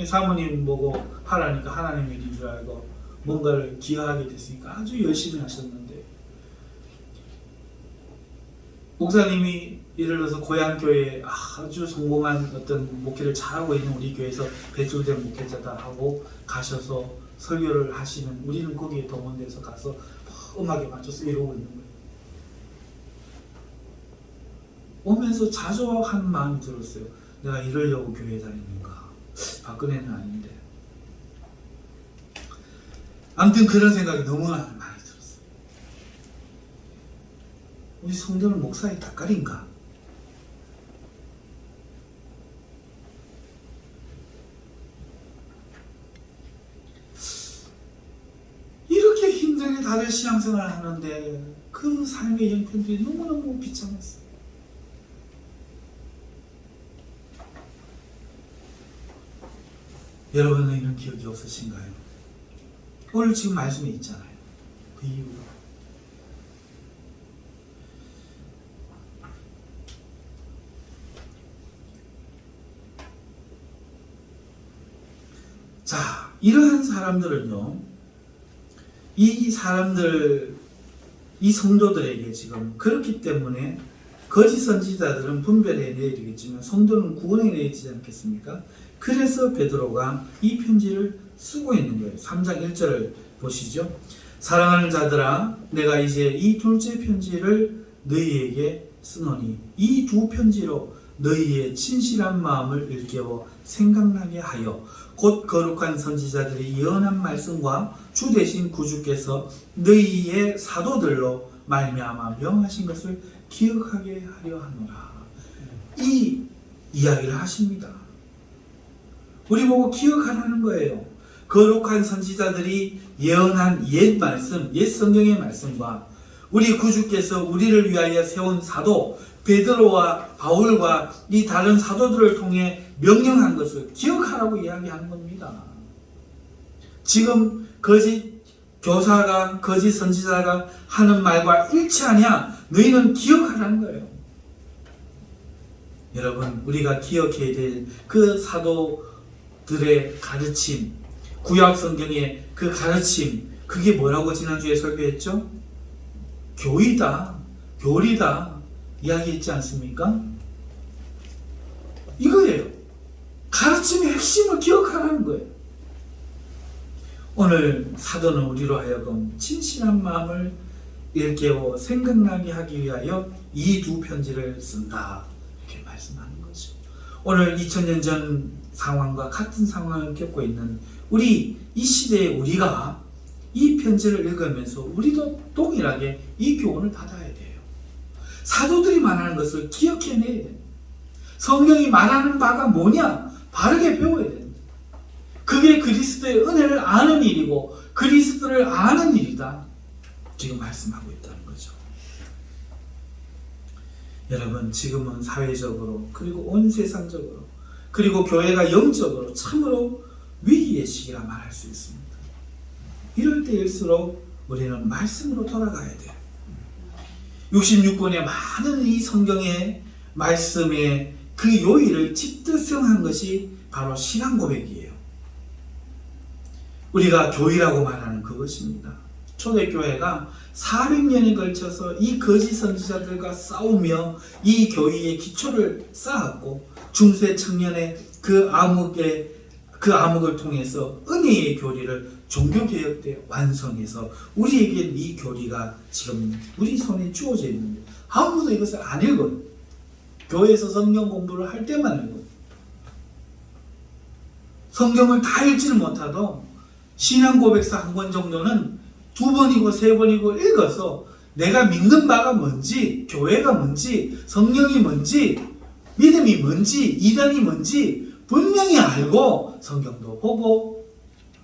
사모님 보고 하라니까 하나님 일인 줄 알고 뭔가를 기여하게 됐으니까 아주 열심히 하셨는데, 목사님이 예를 들어서 고향교회에 아주 성공한 어떤 목회를 잘하고 있는 우리 교회에서 배출된 목회자다 하고 가셔서 설교를 하시는, 우리는 거기에 동원돼서 가서 음악에 맞춰서 이러고 있는 거예요. 오면서 자조한 마음이 들었어요. 내가 이러려고 교회 다니는가? 박근혜는 아닌데. 아무튼 그런 생각이 너무 많이 들었어요. 우리 성도는 목사의 닭갈인가? 이렇게 힘들게 다들 신앙생활을 하는데 그 삶의 형편들이 너무너무 비참했어요. 여러분은 이런 기억이 없으신가요? 오늘 지금 말씀에 있잖아요. 그 이유가. 자, 이러한 사람들은요, 이 사람들, 이 성도들에게 지금 그렇기 때문에 거짓 선지자들은 분별해 내야 되겠지만 성도는 구원해 내야 되지 않겠습니까? 그래서 베드로가 이 편지를 쓰고 있는 거예요. 3장 1절을 보시죠. 사랑하는 자들아, 내가 이제 이 둘째 편지를 너희에게 쓰노니 이 두 편지로 너희의 진실한 마음을 일깨워 생각나게 하여 곧 거룩한 선지자들이 예언한 말씀과 주 되신 구주께서 너희의 사도들로 말미암아 명하신 것을 기억하게 하려 하노라. 이 이야기를 하십니다. 우리 보고 기억하라는 거예요. 거룩한 선지자들이 예언한 옛 말씀, 옛 성경의 말씀과 우리 구주께서 우리를 위하여 세운 사도 베드로와 바울과 이 다른 사도들을 통해 명령한 것을 기억하라고 이야기하는 겁니다. 지금 거짓 교사가, 거짓 선지자가 하는 말과 일치하냐? 너희는 기억하라는 거예요. 여러분, 우리가 기억해야 될 그 사도들의 가르침, 구약 성경의 그 가르침, 그게 뭐라고 지난주에 설교했죠? 교의다, 교리다 이야기했지 않습니까? 이거예요. 가르침의 핵심을 기억하라는 거예요. 오늘 사도는 우리로 하여금 진실한 마음을 일깨워 생각나게 하기 위하여 이 두 편지를 쓴다, 이렇게 말씀하는 거죠. 오늘 2000년 전 상황과 같은 상황을 겪고 있는 우리 이 시대의 우리가 이 편지를 읽으면서 우리도 동일하게 이 교훈을 받아야 돼요. 사도들이 말하는 것을 기억해내야 됩니다. 성경이 말하는 바가 뭐냐? 바르게 배워야 됩니다. 그게 그리스도의 은혜를 아는 일이고 그리스도를 아는 일이다. 지금 말씀하고 있다는 거죠. 여러분, 지금은 사회적으로 그리고 온 세상적으로 그리고 교회가 영적으로 참으로 위기의 시기라 말할 수 있습니다. 이럴 때일수록 우리는 말씀으로 돌아가야 돼요. 66권의 많은 이 성경의 말씀의 그 요일을 집대성한 것이 바로 신앙 고백이에요. 우리가 교회라고 말하는 그것입니다. 초대교회가 400년에 걸쳐서 이 거짓 선지자들과 싸우며 이 교회의 기초를 쌓았고 중세 청년의 그 암흑을 통해서 은혜의 교리를 종교개혁 때 완성해서 우리에게 이 교리가 지금 우리 손에 주어져 있는데 아무도 이것을 안 읽어요. 교회에서 성경 공부를 할 때만 읽어요. 성경을 다 읽지는 못하도 신앙 고백서 한 권 정도는 2번이고 3번이고 읽어서 내가 믿는 바가 뭔지, 교회가 뭔지, 성령이 뭔지, 믿음이 뭔지, 이단이 뭔지 분명히 알고 성경도 보고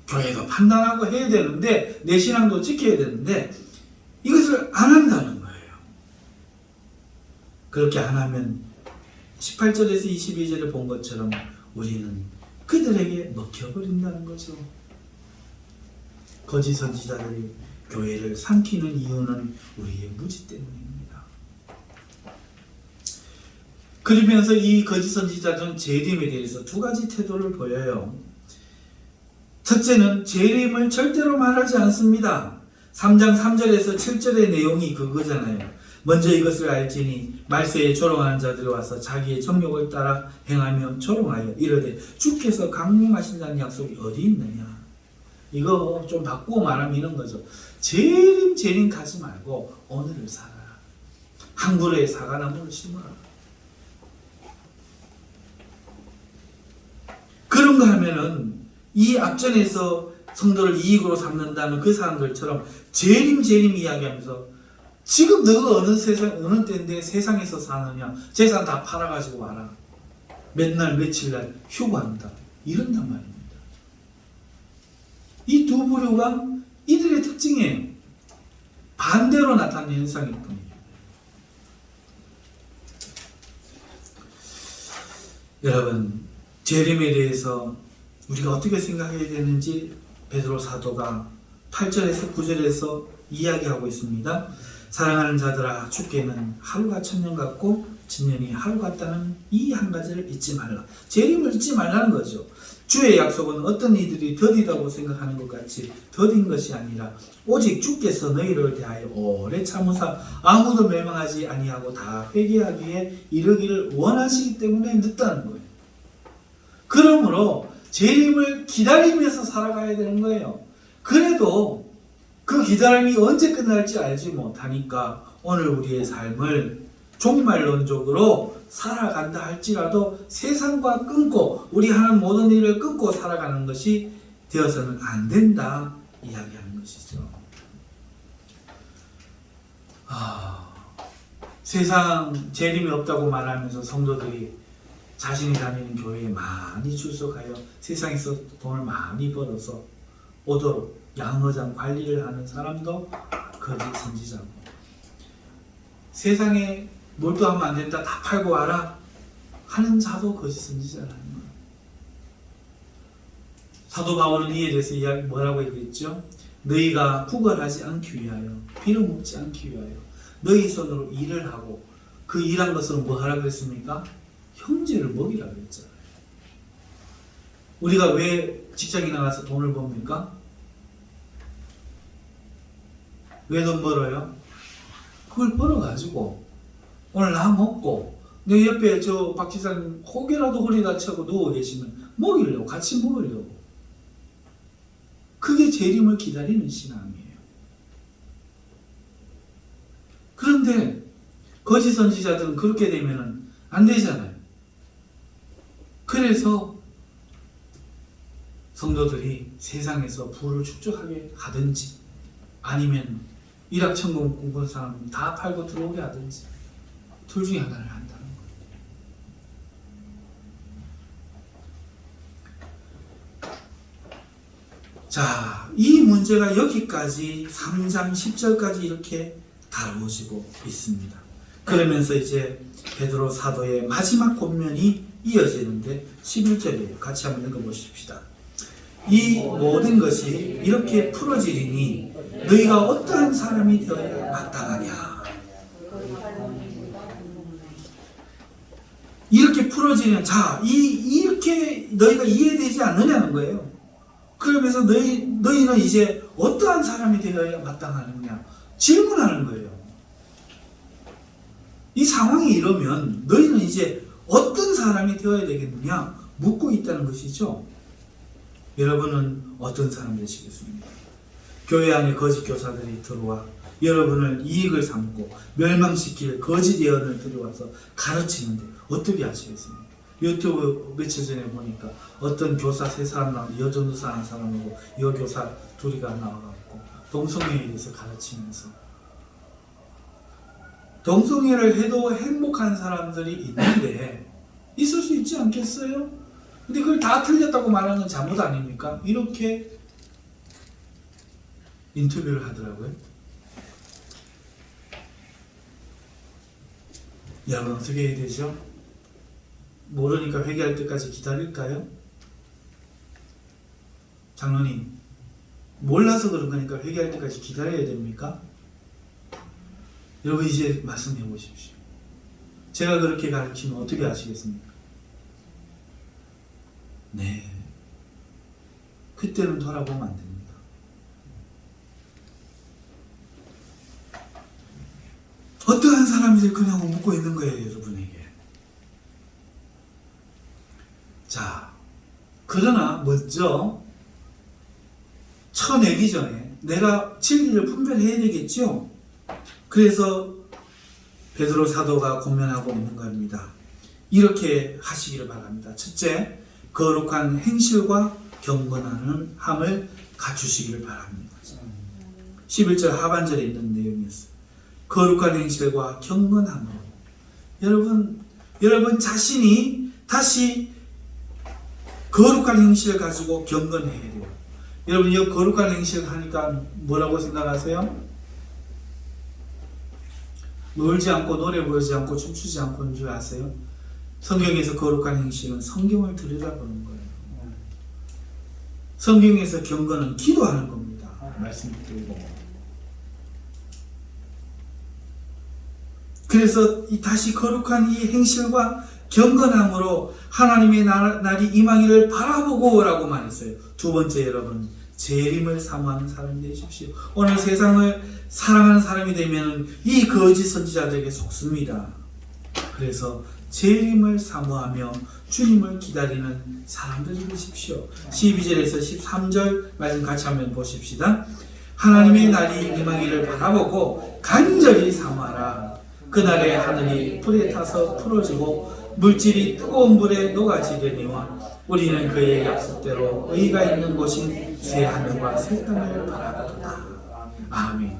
교회도 판단하고 해야 되는데 내 신앙도 지켜야 되는데 이것을 안 한다는 거예요. 그렇게 안 하면 18절에서 22절을 본 것처럼 우리는 그들에게 먹혀버린다는 거죠. 거짓 선지자들이 교회를 삼키는 이유는 우리의 무지 때문입니다. 그러면서 이 거짓 선지자들은 재림에 대해서 2가지 태도를 보여요. 첫째는 재림을 절대로 말하지 않습니다. 3장 3절에서 7절의 내용이 그거잖아요. 먼저 이것을 알지니 말세에 조롱하는 자들이 와서 자기의 정욕을 따라 행하며 조롱하여 이르되 주께서 강림하신다는 약속이 어디 있느냐. 이거 좀 바꾸어 말하면 이런 거죠. 재림 가지 말고 오늘을 살아라. 한 그루의 사과나무를 심어라. 그런가 하면은 이 앞전에서 성도를 이익으로 삼는다는 그 사람들처럼 재림 이야기하면서 지금 너가 어느 때인데 세상에서 사느냐, 재산 다 팔아가지고 와라. 몇 날 며칠 날 휴가한다. 이런단 말입니다. 이 두 부류가 이들의 특징이에요. 반대로 나타나는 현상일 뿐이에요. 여러분, 재림에 대해서 우리가 어떻게 생각해야 되는지 베드로 사도가 8절에서 9절에서 이야기하고 있습니다. 사랑하는 자들아, 주께는 하루가 천년 같고 천년이 하루 같다는 이 한 가지를 잊지 말라. 재림을 잊지 말라는 거죠. 주의 약속은 어떤 이들이 더디다고 생각하는 것 같이 더딘 것이 아니라 오직 주께서 너희를 대하여 오래 참으사 아무도 멸망하지 아니하고 다 회개하기에 이르기를 원하시기 때문에 늦다는 거예요. 그러므로 재림을 기다리면서 살아가야 되는 거예요. 그래도 그 기다림이 언제 끝날지 알지 못하니까 오늘 우리의 삶을 종말론적으로 살아간다 할지라도 세상과 끊고 우리 하는 모든 일을 끊고 살아가는 것이 되어서는 안 된다 이야기하는 것이죠. 세상 재림이 없다고 말하면서 성도들이 자신이 다니는 교회에 많이 출석하여 세상에서 돈을 많이 벌어서 오도록 양어장 관리를 하는 사람도 거짓 선지자고, 세상에 몰두하면 안 된다, 다 팔고 와라 하는 자도 거짓 선지자라는 거예요. 사도 바울은 이에 대해서 뭐라고 얘기했죠? 너희가 구걸하지 않기 위하여, 빌어먹지 않기 위하여 너희 손으로 일을 하고, 그 일한 것으로 뭐 하라 그랬습니까? 형제를 먹이라 그랬잖아요. 우리가 왜 직장에 나가서 돈을 법니까? 왜 돈 벌어요? 그걸 벌어가지고 오늘 나 먹고 내 옆에 저 박 지사님 혹여라도 허리 다치고 누워 계시면 먹이려고, 같이 먹으려고. 그게 재림을 기다리는 신앙이에요. 그런데 거짓 선지자들은 그렇게 되면은 안 되잖아요. 그래서 성도들이 세상에서 부를 축적하게 하든지 아니면 일확천금 꿈꾼 사람 다 팔고 들어오게 하든지 둘 중에 하나를 한다는 거예요. 자, 이 문제가 여기까지 3장 10절까지 이렇게 다루어지고 있습니다. 그러면서 이제 베드로 사도의 마지막 권면이 이어지는데 11절이에요. 같이 한번 읽어보십시다. 이 모든 것이 이렇게 풀어지리니 너희가 어떠한 사람이 되어야 마땅하냐. 이렇게 풀어지는, 자, 이렇게 너희가 이해되지 않느냐는 거예요. 그러면서 너희는 이제 어떠한 사람이 되어야 마땅하느냐 질문하는 거예요. 이 상황이 이러면 너희는 이제 어떤 사람이 되어야 되겠느냐 묻고 있다는 것이죠. 여러분은 어떤 사람 되시겠습니까? 교회 안에 거짓 교사들이 들어와 여러분을 이익을 삼고 멸망시킬 거짓 예언을 들여와서 가르치는데 어떻게 하시겠습니까? 유튜브 며칠 전에 보니까 어떤 교사 세 사람 나오고 여전도사 한 사람하고 여교사 둘이가 나와갖고 동성애에 대해서 가르치면서, 동성애를 해도 행복한 사람들이 있는데 있을 수 있지 않겠어요? 근데 그걸 다 틀렸다고 말하는 건 잘못 아닙니까? 이렇게 인터뷰를 하더라고요. 여러분 어떻게 해야 되죠? 모르니까 회개할 때까지 기다릴까요? 장로님, 몰라서 그런 거니까 회개할 때까지 기다려야 됩니까? 여러분 이제 말씀해 보십시오. 제가 그렇게 가르치면 어떻게 하시겠습니까? 네, 그때는 돌아보면 안 됩니다. 어떠한 사람이 될 거냐고 묻고 있는 거예요, 여러분에게. 자, 그러나 먼저 쳐내기 전에 내가 진리를 분별해야 되겠죠. 그래서 베드로 사도가 권면하고 있는 겁니다. 이렇게 하시기를 바랍니다. 첫째, 거룩한 행실과 경건함을 갖추시기를 바랍니다. 11절 하반절에 있는 내용이었어요. 거룩한 행실과 경건함으로. 여러분 자신이 다시 거룩한 행실을 가지고 경건해야 돼요. 여러분 이 거룩한 행실을 하니까 뭐라고 생각하세요? 놀지 않고 노래 부르지 않고 춤추지 않고인 줄 아세요? 성경에서 거룩한 행실은 성경을 들여다보는 거예요. 성경에서 경건은 기도하는 겁니다. 말씀드리고. 그래서 다시 거룩한 이 행실과 경건함으로 하나님의 날이 임하기를 바라보고 라고 말했어요. 두 번째, 여러분 재림을 사모하는 사람이 되십시오. 오늘 세상을 사랑하는 사람이 되면 이 거짓 선지자들에게 속습니다. 그래서 재림을 사모하며 주님을 기다리는 사람들이 되십시오. 12절에서 13절 말씀 같이 한번 보십시다. 하나님의 날이 임하기를 바라보고 간절히 사모하라. 그날에 하늘이 불에 타서 풀어지고 물질이 뜨거운 불에 녹아지려니와 우리는 그의 약속대로 의가 있는 곳인 새 하늘과 새 땅을 바라보도다. 아멘.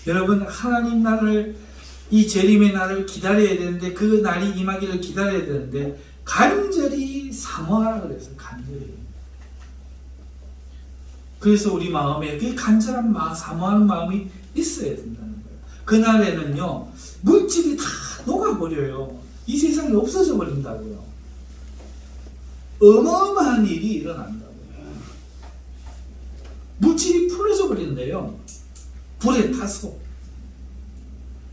여러분 하나님 나라를, 이 재림의 날을 기다려야 되는데, 그 날이 임하기를 기다려야 되는데 간절히 사모하라 그래서 간절히. 그래서 우리 마음에 그 간절한 사모하는 마음이 있어야 된다는 거예요. 그날에는요 물질이 다 녹아버려요. 이 세상이 없어져 버린다고요. 어마어마한 일이 일어난다고요. 물질이 풀어져 버린대요. 불에 타서.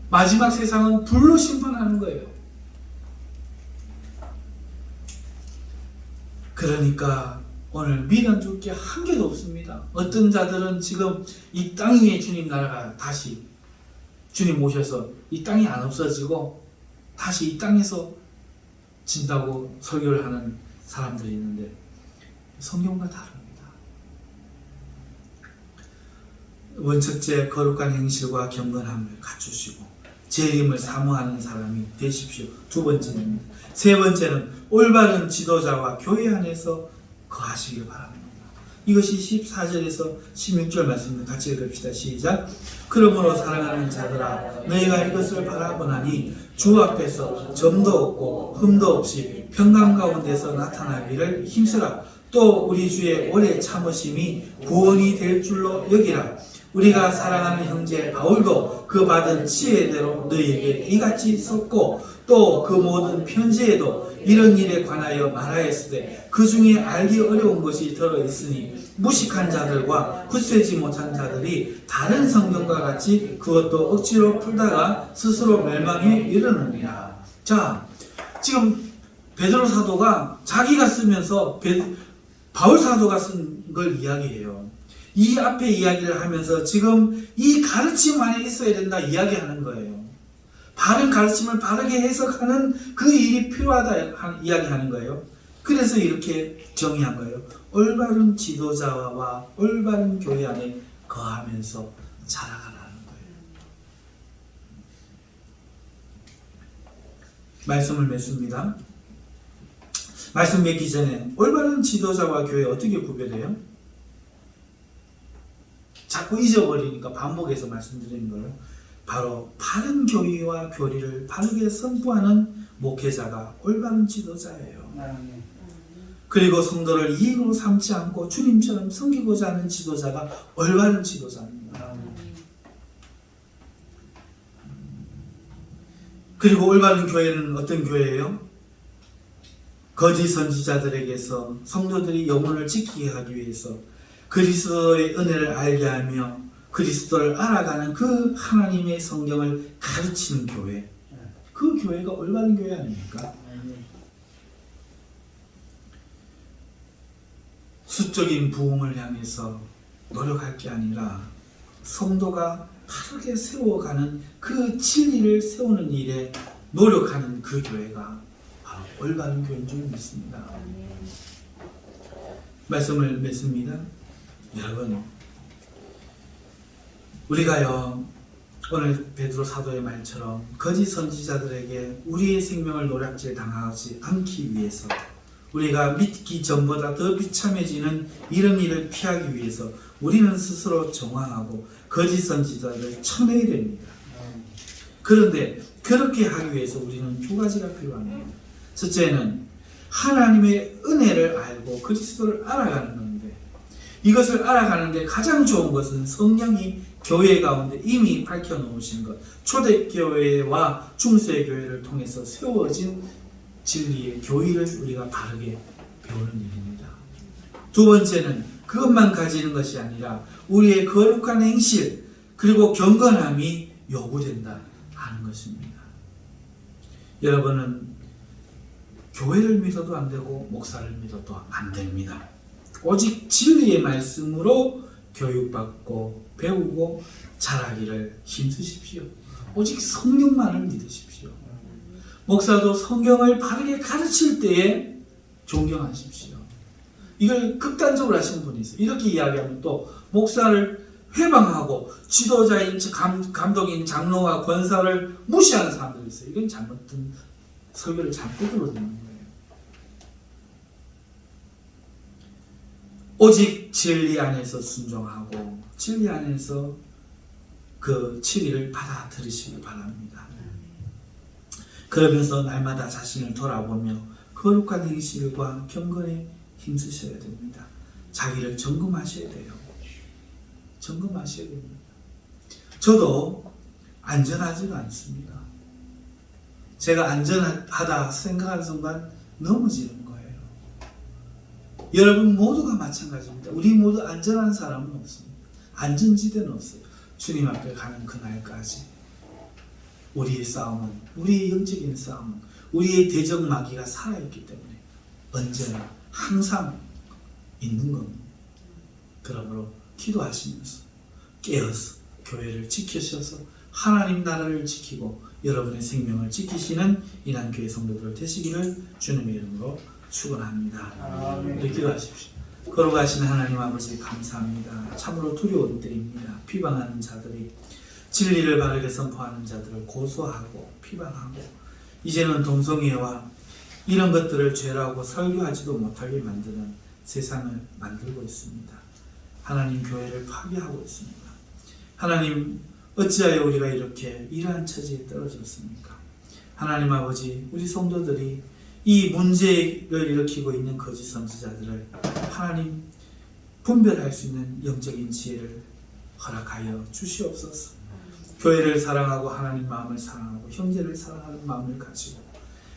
마지막 세상은 불로 심판하는 거예요. 그러니까 오늘 미련 줄 게 한 개도 없습니다. 어떤 자들은 지금 이 땅 위에 주님 나라가 다시 주님 모셔서 이 땅이 안 없어지고 다시 이 땅에서 진다고 설교를 하는 사람들이 있는데 성경과 다릅니다. 원첫째, 거룩한 행실과 경건함을 갖추시고 재림을 사모하는 사람이 되십시오. 두 번째는, 세 번째는 올바른 지도자와 교회 안에서 거하시길 바랍니다. 이것이 14절에서 16절 말씀을 같이 읽읍시다. 시작. 그러므로 사랑하는 자들아 너희가 이것을 바라보나니 주 앞에서 점도 없고 흠도 없이 평강 가운데서 나타나기를 힘쓰라. 또 우리 주의 오래 참으심이 구원이 될 줄로 여기라. 우리가 사랑하는 형제 바울도 그 받은 지혜대로 너희에게 이같이 썼고 또 그 모든 편지에도 이런 일에 관하여 말하였으되 그 중에 알기 어려운 것이 들어있으니 무식한 자들과 굳세지 못한 자들이 다른 성경과 같이 그것도 억지로 풀다가 스스로 멸망에 이르느니라. 자, 지금 베드로 사도가 자기가 쓰면서 바울 사도가 쓴 걸 이야기해요. 이 앞에 이야기를 하면서 지금 이 가르침 안에 있어야 된다 이야기하는 거예요. 바른 가르침을 바르게 해석하는 그 일이 필요하다 이야기하는 거예요. 그래서 이렇게 정의한 거예요. 올바른 지도자와 올바른 교회 안에 거하면서 자라가라는 거예요. 말씀을 맺습니다. 말씀 맺기 전에 올바른 지도자와 교회 어떻게 구별해요? 자꾸 잊어버리니까 반복해서 말씀드리는 거예요. 바로 바른 교의와 교리를 바르게 선포하는 목회자가 올바른 지도자예요. 그리고 성도를 이익으로 삼지 않고 주님처럼 섬기고자 하는 지도자가 올바른 지도자입니다. 그리고 올바른 교회는 어떤 교회예요? 거짓 선지자들에게서 성도들이 영혼을 지키게 하기 위해서 그리스도의 은혜를 알게 하며 그리스도를 알아가는 그 하나님의 성경을 가르치는 교회. 그 교회가 올바른 교회 아닙니까? 수적인 부흥을 향해서 노력할 게 아니라 성도가 바르게 세워가는 그 진리를 세우는 일에 노력하는 그 교회가 바로 올바른 교회인 줄 믿습니다. 말씀을 맺습니다. 여러분, 우리가요 오늘 베드로 사도의 말처럼 거짓 선지자들에게 우리의 생명을 노략질 당하지 않기 위해서 우리가 믿기 전보다 더 비참해지는 이런 일을 피하기 위해서 우리는 스스로 정화하고 거짓 선지자를 쳐내야 됩니다. 그런데 그렇게 하기 위해서 우리는 두 가지가 필요합니다. 첫째는 하나님의 은혜를 알고 그리스도를 알아가는 건데, 이것을 알아가는데 가장 좋은 것은 성령이 교회 가운데 이미 밝혀놓으신 것, 초대교회와 중세교회를 통해서 세워진 진리의 교의를 우리가 바르게 배우는 일입니다. 두 번째는 그것만 가지는 것이 아니라 우리의 거룩한 행실 그리고 경건함이 요구된다 하는 것입니다. 여러분은 교회를 믿어도 안 되고 목사를 믿어도 안 됩니다. 오직 진리의 말씀으로 교육받고 배우고 자라기를 힘쓰십시오. 오직 성경만을 믿으십시오. 목사도 성경을 바르게 가르칠 때에 존경하십시오. 이걸 극단적으로 하시는 분이 있어요. 이렇게 이야기하면 또 목사를 회방하고 지도자인 감독인 장로와 권사를 무시하는 사람들이 있어요. 이건 잘못된 설교를 잘못 들어듣는 거예요. 오직 진리 안에서 순종하고 진리 안에서 그 진리를 받아들이시길 바랍니다. 그러면서 날마다 자신을 돌아보며 거룩한 행실과 경건에 힘쓰셔야 됩니다. 자기를 점검하셔야 돼요. 점검하셔야 됩니다. 저도 안전하지가 않습니다. 제가 안전하다 생각하는 순간 넘어지는 거예요. 여러분 모두가 마찬가지입니다. 우리 모두 안전한 사람은 없습니다. 안전지대는 없어요. 주님 앞에 가는 그날까지 우리의 싸움은, 우리의 영적인 싸움은 우리의 대적마귀가 살아있기 때문에 언제나 항상 있는 겁니다. 그러므로 기도하시면서 깨어서 교회를 지키셔서 하나님 나라를 지키고 여러분의 생명을 지키시는 인한교회 성도들 되시기를 주님의 이름으로 축원합니다. 우리 기도하십시오. 거룩하신 하나님 아버지 감사합니다. 참으로 두려운 때입니다. 비방하는 자들이 진리를 바르게 선포하는 자들을 고소하고 비방하고 이제는 동성애와 이런 것들을 죄라고 설교하지도 못하게 만드는 세상을 만들고 있습니다. 하나님 교회를 파괴하고 있습니다. 하나님 어찌하여 우리가 이렇게 이러한 처지에 떨어졌습니까? 하나님 아버지, 우리 성도들이 이 문제를 일으키고 있는 거짓 선지자들을 하나님 분별할 수 있는 영적인 지혜를 허락하여 주시옵소서. 교회를 사랑하고 하나님 마음을 사랑하고 형제를 사랑하는 마음을 가지고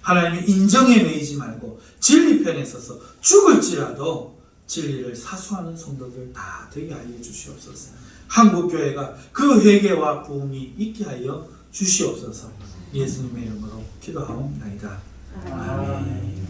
하나님의 인정에 매이지 말고 진리 편에 서서 죽을지라도 진리를 사수하는 성도들 다 되게 하여 주시옵소서. 한국교회가 그 회개와 부흥이 있게 하여 주시옵소서. 예수님의 이름으로 기도하옵나이다. 아멘.